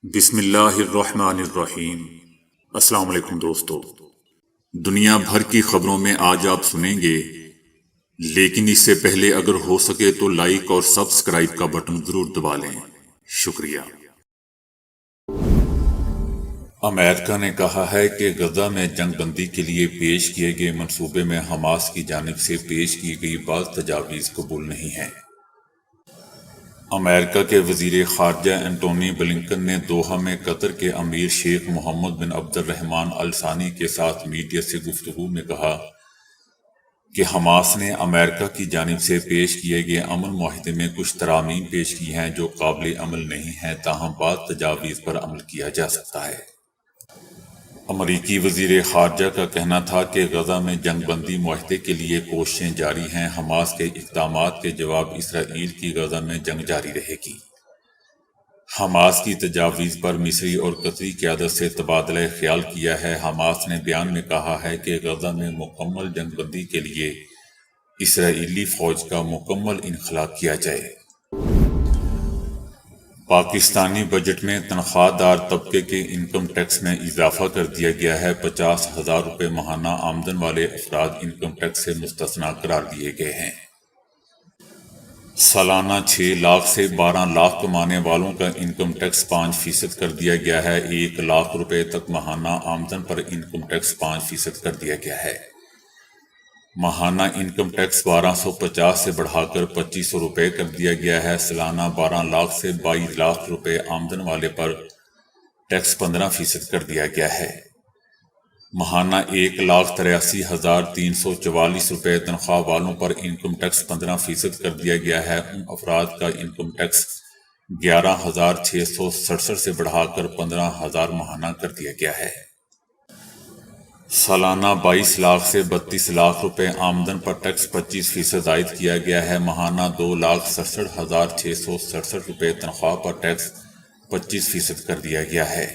بسم اللہ الرحمن الرحیم۔ السلام علیکم دوستو، دنیا بھر کی خبروں میں آج آپ سنیں گے، لیکن اس سے پہلے اگر ہو سکے تو لائک اور سبسکرائب کا بٹن ضرور دبا لیں۔ شکریہ۔ امریکہ نے کہا ہے کہ غزہ میں جنگ بندی کے لیے پیش کیے گئے منصوبے میں حماس کی جانب سے پیش کی گئی بعض تجاویز قبول نہیں ہیں۔ امریکہ کے وزیر خارجہ اینٹونی بلنکن نے دوحہ میں قطر کے امیر شیخ محمد بن عبد الرحمن ال ثانی کے ساتھ میڈیا سے گفتگو میں کہا کہ حماس نے امریکہ کی جانب سے پیش کیے گئے امن معاہدے میں کچھ ترامیم پیش کی ہیں جو قابل عمل نہیں ہیں، تاہم بعض تجاویز پر عمل کیا جا سکتا ہے۔ امریکی وزیر خارجہ کا کہنا تھا کہ غزہ میں جنگ بندی معاہدے کے لیے کوششیں جاری ہیں۔ حماس کے اقدامات کے جواب اسرائیل کی غزہ میں جنگ جاری رہے گی۔ حماس کی تجاویز پر مصری اور قطری قیادت سے تبادلہ خیال کیا ہے۔ حماس نے بیان میں کہا ہے کہ غزہ میں مکمل جنگ بندی کے لیے اسرائیلی فوج کا مکمل انخلا کیا جائے۔ پاکستانی بجٹ میں تنخواہ دار طبقے کے انکم ٹیکس میں اضافہ کر دیا گیا ہے۔ 50,000 روپے ماہانہ آمدن والے افراد انکم ٹیکس سے مستثنیٰ قرار دیے گئے ہیں۔ سالانہ 6 لاکھ سے 12 لاکھ کمانے والوں کا انکم ٹیکس 5% کر دیا گیا ہے۔ 1 لاکھ روپے تک ماہانہ آمدن پر انکم ٹیکس 5% کر دیا گیا ہے۔ ماہانہ انکم ٹیکس 1250 سے بڑھا کر 2500 روپے کر دیا گیا ہے۔ سالانہ 12 لاکھ سے 22 لاکھ روپے آمدن والے پر ٹیکس 15% کر دیا گیا ہے۔ ماہانہ 1,83,344 روپے تنخواہ والوں پر انکم ٹیکس 15% کر دیا گیا ہے۔ ان افراد کا انکم ٹیکس 11,667 سے بڑھا کر 15,000 ماہانہ کر دیا گیا ہے۔ سالانہ 22 لاکھ سے 32 لاکھ روپے آمدن پر ٹیکس 25% عائد کیا گیا ہے۔ ماہانہ 2,67,667 روپے تنخواہ پر ٹیکس 25% کر دیا گیا ہے۔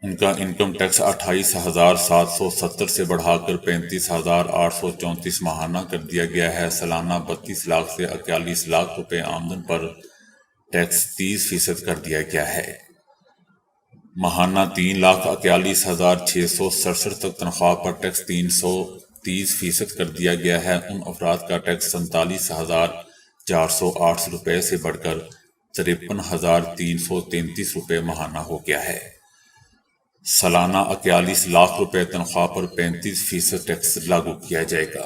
ان کا انکم ٹیکس 28,770 سے بڑھا کر 35,834 ماہانہ کر دیا گیا ہے۔ سالانہ 32 لاکھ سے 41 لاکھ روپے آمدن پر ٹیکس 30% کر دیا گیا ہے۔ ماہانہ 3,41,667 تک تنخواہ پر ٹیکس 330% کر دیا گیا ہے۔ ان افراد کا ٹیکس 47,408 روپے سے بڑھ کر 53,333 روپے ماہانہ ہو گیا ہے۔ سالانہ 41 لاکھ روپے تنخواہ پر 35% ٹیکس لاگو کیا جائے گا۔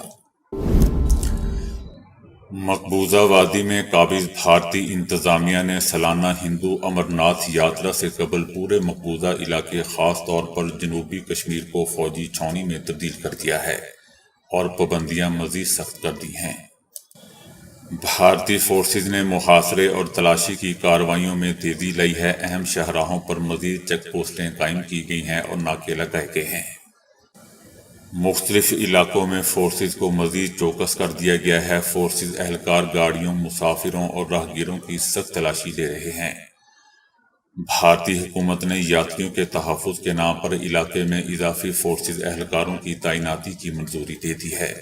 مقبوضہ وادی میں قابض بھارتی انتظامیہ نے سالانہ ہندو امرناتھ یاترا سے قبل پورے مقبوضہ علاقے خاص طور پر جنوبی کشمیر کو فوجی چھاؤنی میں تبدیل کر دیا ہے اور پابندیاں مزید سخت کر دی ہیں۔ بھارتی فورسز نے محاصرے اور تلاشی کی کارروائیوں میں تیزی لائی ہے۔ اہم شاہراہوں پر مزید چیک پوسٹیں قائم کی گئی ہیں اور ناکے لگائے گئے ہیں۔ مختلف علاقوں میں فورسز کو مزید چوکس کر دیا گیا ہے۔ فورسز اہلکار گاڑیوں، مسافروں اور راہگیروں کی سخت تلاشی لے رہے ہیں۔ بھارتی حکومت نے یاتریوں کے تحفظ کے نام پر علاقے میں اضافی فورسز اہلکاروں کی تعیناتی کی منظوری دے دی ہے۔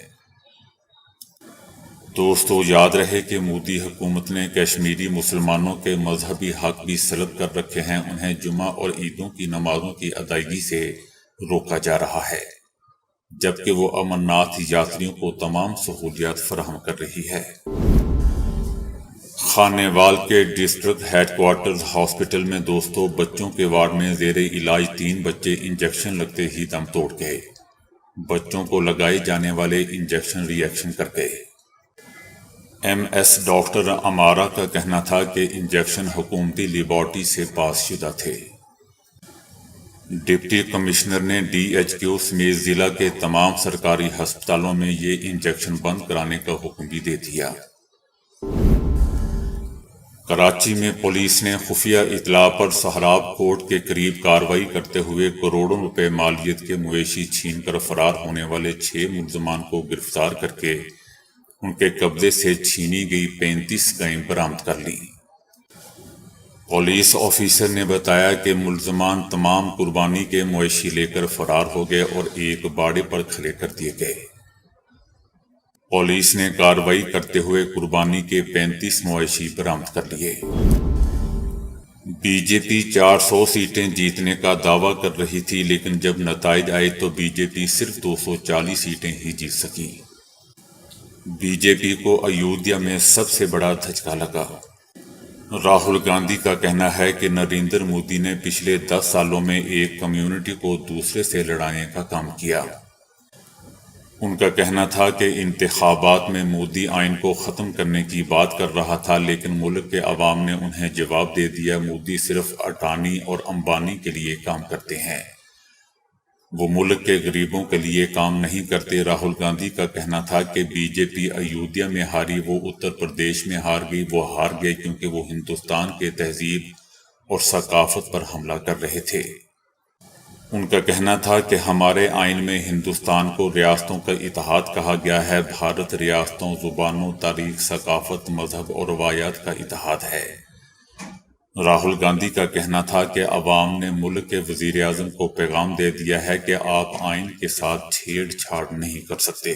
دوستو، یاد رہے کہ مودی حکومت نے کشمیری مسلمانوں کے مذہبی حق بھی سلب کر رکھے ہیں۔ انہیں جمعہ اور عیدوں کی نمازوں کی ادائیگی سے روکا جا رہا ہے، جبکہ وہ امرناتھ یاتریوں کو تمام سہولیات فراہم کر رہی ہے۔ خانیوال کے ڈسٹرکٹ ہیڈ کوارٹرز ہاسپٹل میں دوستو بچوں کے وارڈ میں زیر علاج 3 بچے انجیکشن لگتے ہی دم توڑ گئے۔ بچوں کو لگائے جانے والے انجیکشن ری ایکشن کر گئے۔ MS ڈاکٹر امارا کا کہنا تھا کہ انجیکشن حکومتی لیبارٹری سے پاس شدہ تھے۔ ڈپٹی کمشنر نے DHQ سمیت ضلع کے تمام سرکاری ہسپتالوں میں یہ انجیکشن بند کرانے کا حکم بھی دے دیا۔ کراچی میں پولیس نے خفیہ اطلاع پر سہراب کوٹ کے قریب کارروائی کرتے ہوئے کروڑوں روپے مالیت کے مویشی چھین کر فرار ہونے والے 6 ملزمان کو گرفتار کر کے ان کے قبضے سے چھینی گئی 35 گائیں برآمد کر لیں۔ پولیس آفیسر نے بتایا کہ ملزمان تمام قربانی کے مویشی لے کر فرار ہو گئے اور ایک باڑے پر کھڑے کر دیے گئے۔ پولیس نے کارروائی کرتے ہوئے قربانی کے 35 مویشی برآمد کر لیے۔ بی جے پی 400 سیٹیں جیتنے کا دعویٰ کر رہی تھی، لیکن جب نتائج آئے تو بی جے پی صرف 240 سیٹیں ہی جیت سکی۔ بی جے پی کو ایودھیا میں سب سے بڑا دھچکا لگا۔ راہل گاندھی کا کہنا ہے کہ نریندر مودی نے پچھلے 10 سالوں میں ایک کمیونٹی کو دوسرے سے لڑانے کا کام کیا۔ ان کا کہنا تھا کہ انتخابات میں مودی آئین کو ختم کرنے کی بات کر رہا تھا، لیکن ملک کے عوام نے انہیں جواب دے دیا، مودی صرف اڈانی اور امبانی کے لیے کام کرتے ہیں، وہ ملک کے غریبوں کے لیے کام نہیں کرتے۔ راہل گاندھی کا کہنا تھا کہ بی جے پی ایودھیا میں ہاری، وہ اتر پردیش میں ہار گئی۔ وہ ہار گئے کیونکہ وہ ہندوستان کے تہذیب اور ثقافت پر حملہ کر رہے تھے۔ ان کا کہنا تھا کہ ہمارے آئین میں ہندوستان کو ریاستوں کا اتحاد کہا گیا ہے، بھارت ریاستوں، زبانوں، تاریخ، ثقافت، مذہب اور روایات کا اتحاد ہے۔ راہل گاندھی کا کہنا تھا کہ عوام نے ملک کے وزیر اعظم کو پیغام دے دیا ہے کہ آپ آئین کے ساتھ چھیڑ چھاڑ نہیں کر سکتے۔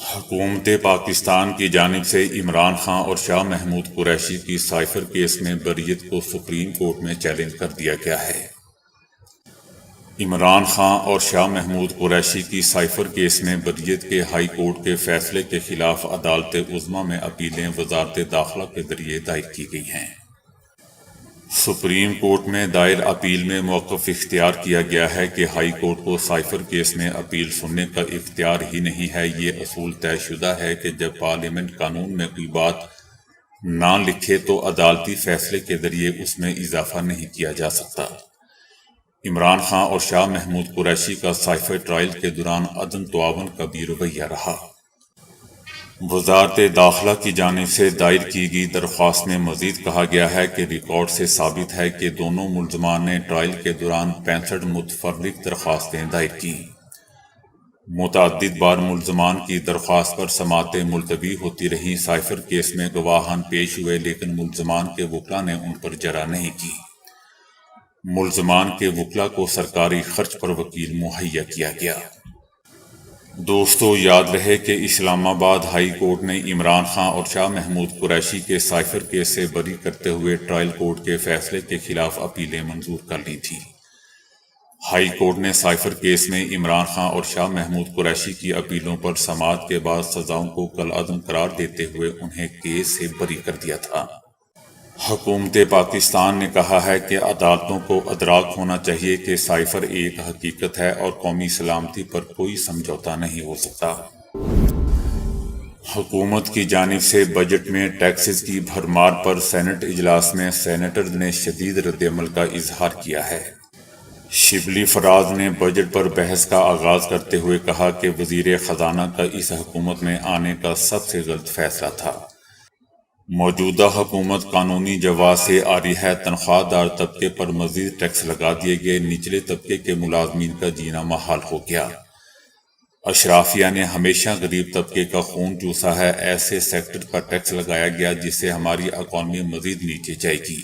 حکومت پاکستان کی جانب سے عمران خان اور شاہ محمود قریشی کی سائفر کیس میں بریت کو سپریم کورٹ میں چیلنج کر دیا گیا ہے۔ عمران خان اور شاہ محمود قریشی کی سائفر کیس میں بریت کے ہائی کورٹ کے فیصلے کے خلاف عدالت عظمیٰ میں اپیلیں وزارت داخلہ کے ذریعے دائر کی گئی ہیں۔ سپریم کورٹ میں دائر اپیل میں موقف اختیار کیا گیا ہے کہ ہائی کورٹ کو سائفر کیس میں اپیل سننے کا اختیار ہی نہیں ہے۔ یہ اصول طے شدہ ہے کہ جب پارلیمنٹ قانون میں کوئی بات نہ لکھے تو عدالتی فیصلے کے ذریعے اس میں اضافہ نہیں کیا جا سکتا۔ عمران خان اور شاہ محمود قریشی کا سائفر ٹرائل کے دوران عدم تعاون کا بھی رویہ رہا۔ وزارت داخلہ کی جانب سے دائر کی گئی درخواست میں مزید کہا گیا ہے کہ ریکارڈ سے ثابت ہے کہ دونوں ملزمان نے ٹرائل کے دوران 65 متفرق درخواستیں دائر کیں۔ متعدد بار ملزمان کی درخواست پر سماعتیں ملتوی ہوتی رہیں۔ سائفر کیس میں گواہان پیش ہوئے، لیکن ملزمان کے وکلاء نے ان پر جرح نہیں کی۔ ملزمان کے وکلاء کو سرکاری خرچ پر وکیل مہیا کیا گیا۔ دوستو، یاد رہے کہ اسلام آباد ہائی کورٹ نے عمران خان اور شاہ محمود قریشی کے سائفر کیس سے بری کرتے ہوئے ٹرائل کورٹ کے فیصلے کے خلاف اپیلیں منظور کر لی تھیں۔ ہائی کورٹ نے سائفر کیس میں عمران خان اور شاہ محمود قریشی کی اپیلوں پر سماعت کے بعد سزاؤں کو کالعدم قرار دیتے ہوئے انہیں کیس سے بری کر دیا تھا۔ حکومت پاکستان نے کہا ہے کہ عدالتوں کو ادراک ہونا چاہیے کہ سائفر ایک حقیقت ہے اور قومی سلامتی پر کوئی سمجھوتہ نہیں ہو سکتا۔ حکومت کی جانب سے بجٹ میں ٹیکسز کی بھرمار پر سینٹ اجلاس میں سینیٹرز نے شدید ردعمل کا اظہار کیا ہے۔ شبلی فراز نے بجٹ پر بحث کا آغاز کرتے ہوئے کہا کہ وزیر خزانہ کا اس حکومت میں آنے کا سب سے غلط فیصلہ تھا۔ موجودہ حکومت قانونی جواز سے عاری ہے، تنخواہ دار طبقے پر مزید ٹیکس لگا دیے گئے، نچلے طبقے کے ملازمین کا جینا محال ہو گیا۔ اشرافیہ نے ہمیشہ غریب طبقے کا خون چوسا ہے، ایسے سیکٹر پر ٹیکس لگایا گیا جس سے ہماری اکانومی مزید نیچے جائے گی۔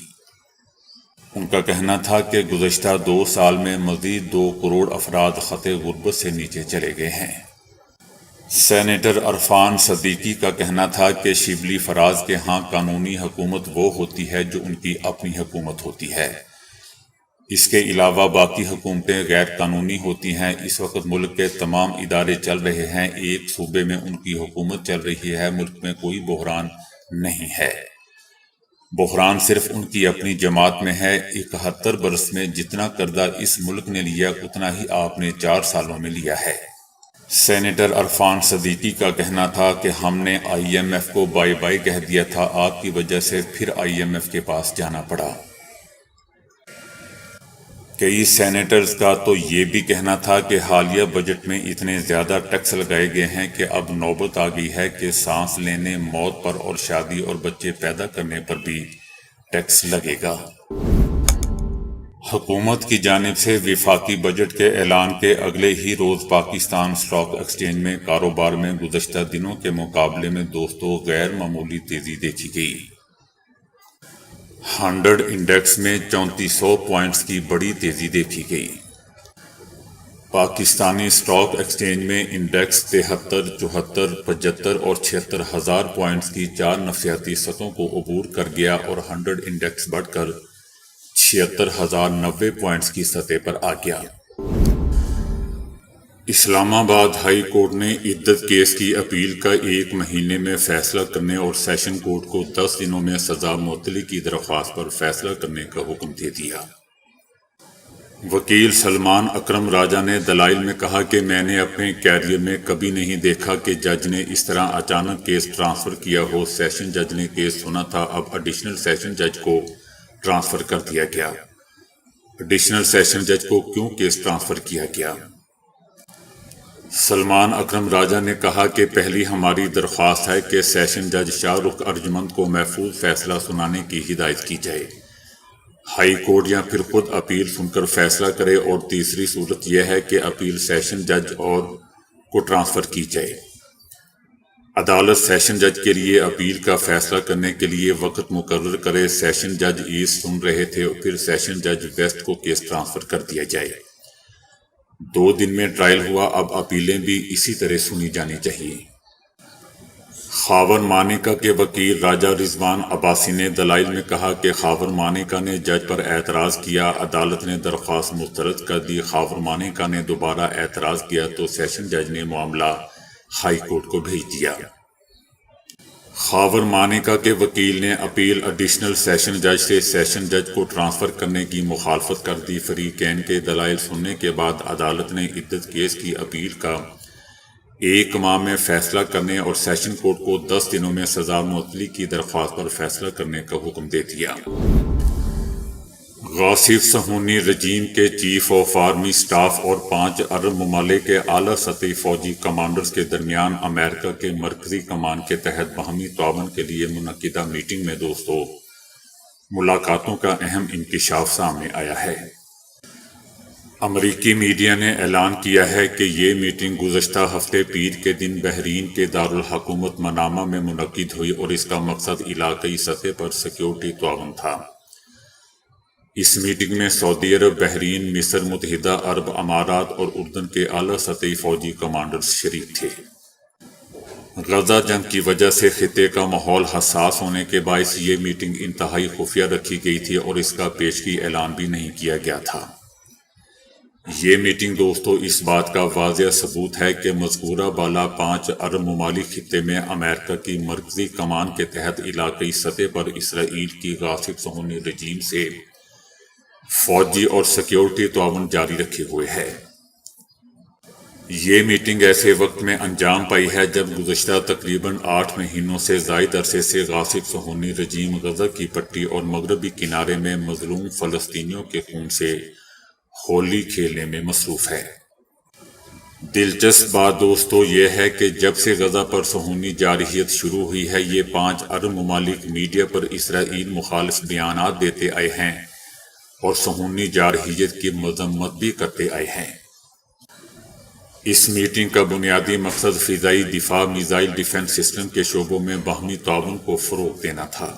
ان کا کہنا تھا کہ گزشتہ 2 سال میں مزید 2 کروڑ افراد خط غربت سے نیچے چلے گئے ہیں۔ سینیٹر عرفان صدیقی کا کہنا تھا کہ شبلی فراز کے ہاں قانونی حکومت وہ ہوتی ہے جو ان کی اپنی حکومت ہوتی ہے، اس کے علاوہ باقی حکومتیں غیر قانونی ہوتی ہیں۔ اس وقت ملک کے تمام ادارے چل رہے ہیں، ایک صوبے میں ان کی حکومت چل رہی ہے، ملک میں کوئی بحران نہیں ہے۔ بحران صرف ان کی اپنی جماعت میں ہے۔ 71 برس میں جتنا قرضہ اس ملک نے لیا اتنا ہی آپ نے 4 سالوں میں لیا ہے۔ سینیٹر عرفان صدیقی کا کہنا تھا کہ ہم نے آئی ایم ایف کو بائی بائی کہہ دیا تھا، آپ کی وجہ سے پھر آئی ایم ایف کے پاس جانا پڑا۔ کئی سینیٹرز کا تو یہ بھی کہنا تھا کہ حالیہ بجٹ میں اتنے زیادہ ٹیکس لگائے گئے ہیں کہ اب نوبت آ گئی ہے کہ سانس لینے، موت پر اور شادی اور بچے پیدا کرنے پر بھی ٹیکس لگے گا۔ حکومت کی جانب سے وفاقی بجٹ کے اعلان کے اگلے ہی روز پاکستان اسٹاک ایکسچینج میں کاروبار میں گزشتہ دنوں کے مقابلے میں دوستوں غیر معمولی تیزی دیکھی گئی۔ 100 انڈیکس میں 3400 پوائنٹس کی بڑی تیزی دیکھی گئی۔ پاکستانی اسٹاک ایکسچینج میں انڈیکس 73، 74، 75 اور 76 ہزار پوائنٹس کی 4 نفسیاتی سطحوں کو عبور کر گیا اور 100 انڈیکس بڑھ کر 76,090 پوائنٹس کی سطح پر آ گیا۔ اسلام آباد ہائی کورٹ نے عدت کیس کی اپیل کا 1 مہینے میں فیصلہ کرنے اور سیشن کورٹ کو 10 دنوں میں سزا معطلی کی درخواست پر فیصلہ کرنے کا حکم دے دیا۔ وکیل سلمان اکرم راجہ نے دلائل میں کہا کہ میں نے اپنے کیریئر میں کبھی نہیں دیکھا کہ جج نے اس طرح اچانک کیس ٹرانسفر کیا ہو۔ سیشن جج نے کیس سنا تھا، اب ایڈیشنل سیشن جج کو ٹرانسفر کر دیا گیا۔ ایڈیشنل سیشن جج کو کیوں کیس ٹرانسفر کیا گیا؟ سلمان اکرم راجہ نے کہا کہ پہلی ہماری درخواست ہے کہ سیشن جج شاہ رخ ارجمند کو محفوظ فیصلہ سنانے کی ہدایت کی جائے، ہائی کورٹ یا پھر خود اپیل سن کر فیصلہ کرے، اور تیسری صورت یہ ہے کہ اپیل سیشن جج اور کو ٹرانسفر کی جائے۔ عدالت سیشن جج کے لیے اپیل کا فیصلہ کرنے کے لیے وقت مقرر کرے۔ سیشن جج ایسٹ سن رہے تھے، پھر سیشن جج ویسٹ کو کیس ٹرانسفر کر دیا جائے۔ 2 دن میں ٹرائل ہوا، اب اپیلیں بھی اسی طرح سنی جانی چاہیے۔ خاور مانیکا کے وکیل راجہ رضوان عباسی نے دلائل میں کہا کہ خاور مانیکا نے جج پر اعتراض کیا، عدالت نے درخواست مسترد کر دی۔ خاور مانیکا نے دوبارہ اعتراض کیا تو سیشن جج نے معاملہ ہائی کورٹ کو بھیج دیا۔ خاور مانیکا کے وکیل نے اپیل ایڈیشنل سیشن جج سے سیشن جج کو ٹرانسفر کرنے کی مخالفت کر دی۔ فریقین کے دلائل سننے کے بعد عدالت نے عدت کیس کی اپیل کا 1 ماہ میں فیصلہ کرنے اور سیشن کورٹ کو 10 دنوں میں سزا معطلی کی درخواست پر فیصلہ کرنے کا حکم دے دیا۔ غاصب صہیونی رجیم کے چیف آف آرمی سٹاف اور 5 عرب ممالک کے اعلیٰ سطحی فوجی کمانڈرز کے درمیان امریکہ کے مرکزی کمان کے تحت باہمی تعاون کے لیے منعقدہ میٹنگ میں ملاقاتوں کا اہم انکشاف سامنے آیا ہے۔ امریکی میڈیا نے اعلان کیا ہے کہ یہ میٹنگ گزشتہ ہفتے پیر کے دن بحرین کے دارالحکومت منامہ میں منعقد ہوئی اور اس کا مقصد علاقائی سطح پر سیکیورٹی تعاون تھا۔ اس میٹنگ میں سعودی عرب، بحرین، مصر، متحدہ عرب امارات اور اردن کے اعلیٰ سطحی فوجی کمانڈرز شریک تھے۔ غزہ جنگ کی وجہ سے خطے کا ماحول حساس ہونے کے باعث یہ میٹنگ انتہائی خفیہ رکھی گئی تھی اور اس کا پیشگی اعلان بھی نہیں کیا گیا تھا۔ یہ میٹنگ اس بات کا واضح ثبوت ہے کہ مذکورہ بالا 5 عرب ممالک خطے میں امریکہ کی مرکزی کمان کے تحت علاقائی سطح پر اسرائیل کی غاصب صہیونی رجیم سے فوجی اور سیکیورٹی تعاون جاری رکھے ہوئے ہے۔ یہ میٹنگ ایسے وقت میں انجام پائی ہے جب گزشتہ تقریباً 8 مہینوں سے زائد عرصے سے غاصب صہیونی رجیم غزہ کی پٹی اور مغربی کنارے میں مظلوم فلسطینیوں کے خون سے ہولی کھیلنے میں مصروف ہے۔ دلچسپ بات یہ ہے کہ جب سے غزہ پر صہیونی جارحیت شروع ہوئی ہے، یہ 5 عرب ممالک میڈیا پر اسرائیل مخالف بیانات دیتے آئے ہیں اور صہیونی جارحیت کی مذمت بھی کرتے آئے ہیں۔ اس میٹنگ کا بنیادی مقصد فضائی دفاع، میزائل ڈیفنس سسٹم کے شعبوں میں باہمی تعاون کو فروغ دینا تھا۔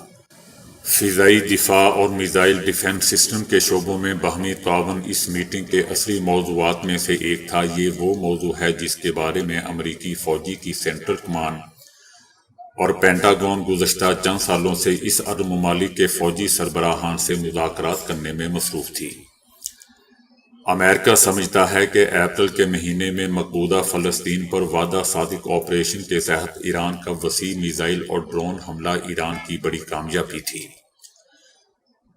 فضائی دفاع اور میزائل ڈیفنس سسٹم کے شعبوں میں باہمی تعاون اس میٹنگ کے اصلی موضوعات میں سے ایک تھا۔ یہ وہ موضوع ہے جس کے بارے میں امریکی فوجی کی سینٹرل کمان اور پینٹاگون گزشتہ چند سالوں سے اس عرب ممالک کے فوجی سربراہان سے مذاکرات کرنے میں مصروف تھی۔ امریکہ سمجھتا ہے کہ اپریل کے مہینے میں مقبوضہ فلسطین پر وعدہ صادق آپریشن کے تحت ایران کا وسیع میزائل اور ڈرون حملہ ایران کی بڑی کامیابی تھی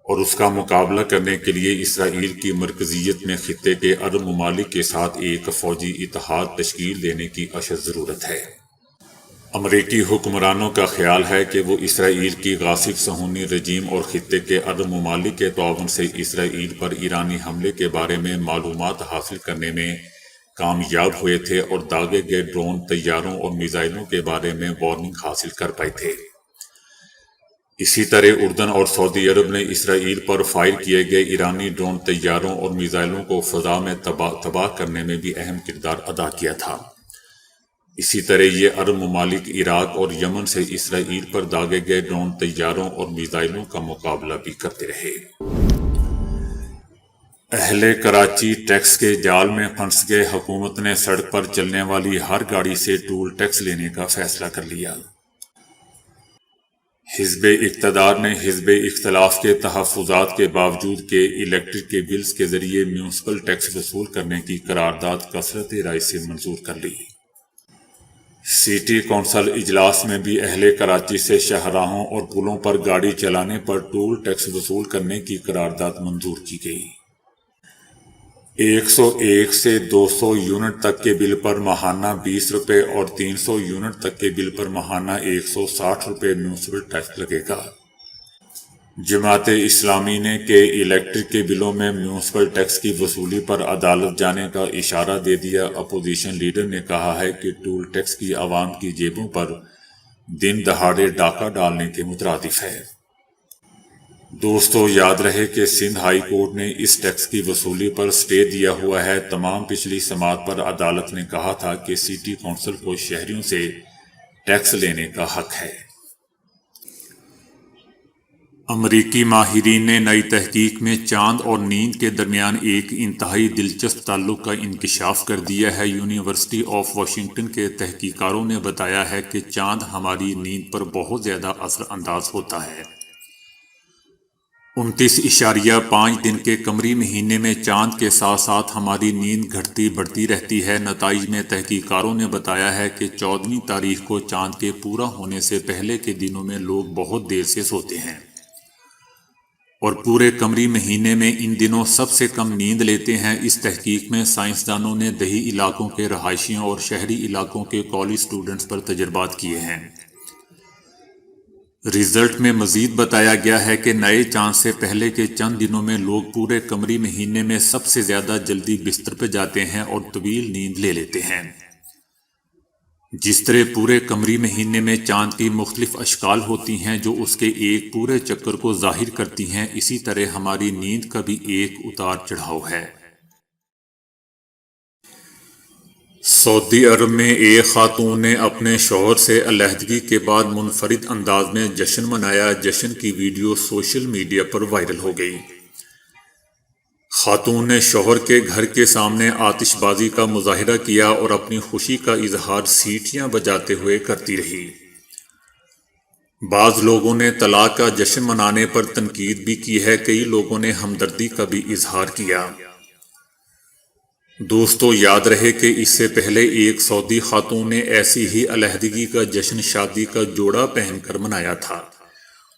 اور اس کا مقابلہ کرنے کے لیے اسرائیل کی مرکزیت میں خطے کے عرب ممالک کے ساتھ ایک فوجی اتحاد تشکیل دینے کی اشد ضرورت ہے۔ امریکی حکمرانوں کا خیال ہے کہ وہ اسرائیل کی غاصب صہیونی رجیم اور خطے کے عرب ممالک کے تعاون سے اسرائیل پر ایرانی حملے کے بارے میں معلومات حاصل کرنے میں کامیاب ہوئے تھے اور داغے گئے ڈرون، طیاروں اور میزائلوں کے بارے میں وارننگ حاصل کر پائے تھے۔ اسی طرح اردن اور سعودی عرب نے اسرائیل پر فائر کیے گئے ایرانی ڈرون، طیاروں اور میزائلوں کو فضا میں تباہ کرنے میں بھی اہم کردار ادا کیا تھا۔ اسی طرح یہ عرب ممالک عراق اور یمن سے اسرائیل پر داغے گئے ڈرون، طیاروں اور میزائلوں کا مقابلہ بھی کرتے رہے۔ اہل کراچی ٹیکس کے جال میں پھنس گئے، حکومت نے سڑک پر چلنے والی ہر گاڑی سے ٹول ٹیکس لینے کا فیصلہ کر لیا۔ حزب اقتدار نے حزب اختلاف کے تحفظات کے باوجود کہ الیکٹرک کے بلز کے ذریعے میونسپل ٹیکس وصول کرنے کی قرارداد کثرت رائے سے منظور کر لی۔ سٹی کونسل اجلاس میں بھی اہل کراچی سے شاہراہوں اور پلوں پر گاڑی چلانے پر ٹول ٹیکس وصول کرنے کی قرارداد منظور کی گئی۔ 101 سے 200 یونٹ تک کے بل پر ماہانہ 20 روپے اور 300 یونٹ تک کے بل پر ماہانہ 160 روپے میونسپل ٹیکس لگے گا۔ جماعت اسلامی نے کہ الیکٹرک کے بلوں میں میونسپل ٹیکس کی وصولی پر عدالت جانے کا اشارہ دے دیا۔ اپوزیشن لیڈر نے کہا ہے کہ ٹول ٹیکس کی عوام کی جیبوں پر دن دہاڑے ڈاکہ ڈالنے کے مترادف ہے۔ دوستو، یاد رہے کہ سندھ ہائی کورٹ نے اس ٹیکس کی وصولی پر سٹے دیا ہوا ہے۔ تمام پچھلی سماعت پر عدالت نے کہا تھا کہ سٹی کونسل کو شہریوں سے ٹیکس لینے کا حق ہے۔ امریکی ماہرین نے نئی تحقیق میں چاند اور نیند کے درمیان ایک انتہائی دلچسپ تعلق کا انکشاف کر دیا ہے۔ یونیورسٹی آف واشنگٹن کے تحقیقاتوں نے بتایا ہے کہ چاند ہماری نیند پر بہت زیادہ اثر انداز ہوتا ہے۔ 29.5 دن کے قمری مہینے میں چاند کے ساتھ ساتھ ہماری نیند گھٹتی بڑھتی رہتی ہے۔ نتائج میں تحقیقاتوں نے بتایا ہے کہ 14ویں تاریخ کو چاند کے پورا ہونے سے پہلے کے دنوں میں لوگ بہت دیر سے سوتے ہیں، اور پورے قمری مہینے میں ان دنوں سب سے کم نیند لیتے ہیں۔ اس تحقیق میں سائنسدانوں نے دیہی علاقوں کے رہائشیوں اور شہری علاقوں کے کالج اسٹوڈنٹس پر تجربات کیے ہیں۔ رزلٹ میں مزید بتایا گیا ہے کہ نئے چاند سے پہلے کے چند دنوں میں لوگ پورے قمری مہینے میں سب سے زیادہ جلدی بستر پہ جاتے ہیں اور طویل نیند لے لیتے ہیں۔ جس طرح پورے قمری مہینے میں چاند کی مختلف اشکال ہوتی ہیں جو اس کے ایک پورے چکر کو ظاہر کرتی ہیں، اسی طرح ہماری نیند کا بھی ایک اتار چڑھاؤ ہے۔ سعودی عرب میں ایک خاتون نے اپنے شوہر سے علیحدگی کے بعد منفرد انداز میں جشن منایا۔ جشن کی ویڈیو سوشل میڈیا پر وائرل ہو گئی۔ خاتون نے شوہر کے گھر کے سامنے آتش بازی کا مظاہرہ کیا اور اپنی خوشی کا اظہار سیٹیاں بجاتے ہوئے کرتی رہی۔ بعض لوگوں نے طلاق کا جشن منانے پر تنقید بھی کی ہے۔ کئی لوگوں نے ہمدردی کا بھی اظہار کیا۔ دوستو، یاد رہے کہ اس سے پہلے ایک سعودی خاتون نے ایسی ہی علیحدگی کا جشن شادی کا جوڑا پہن کر منایا تھا،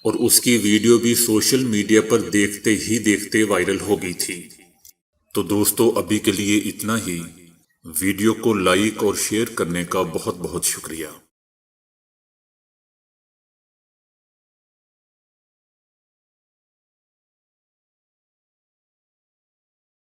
اور اس کی ویڈیو بھی سوشل میڈیا پر دیکھتے ہی دیکھتے وائرل ہو گئی تھی۔ تو دوستو، ابھی کے لیے اتنا ہی۔ ویڈیو کو لائک اور شیئر کرنے کا بہت بہت شکریہ۔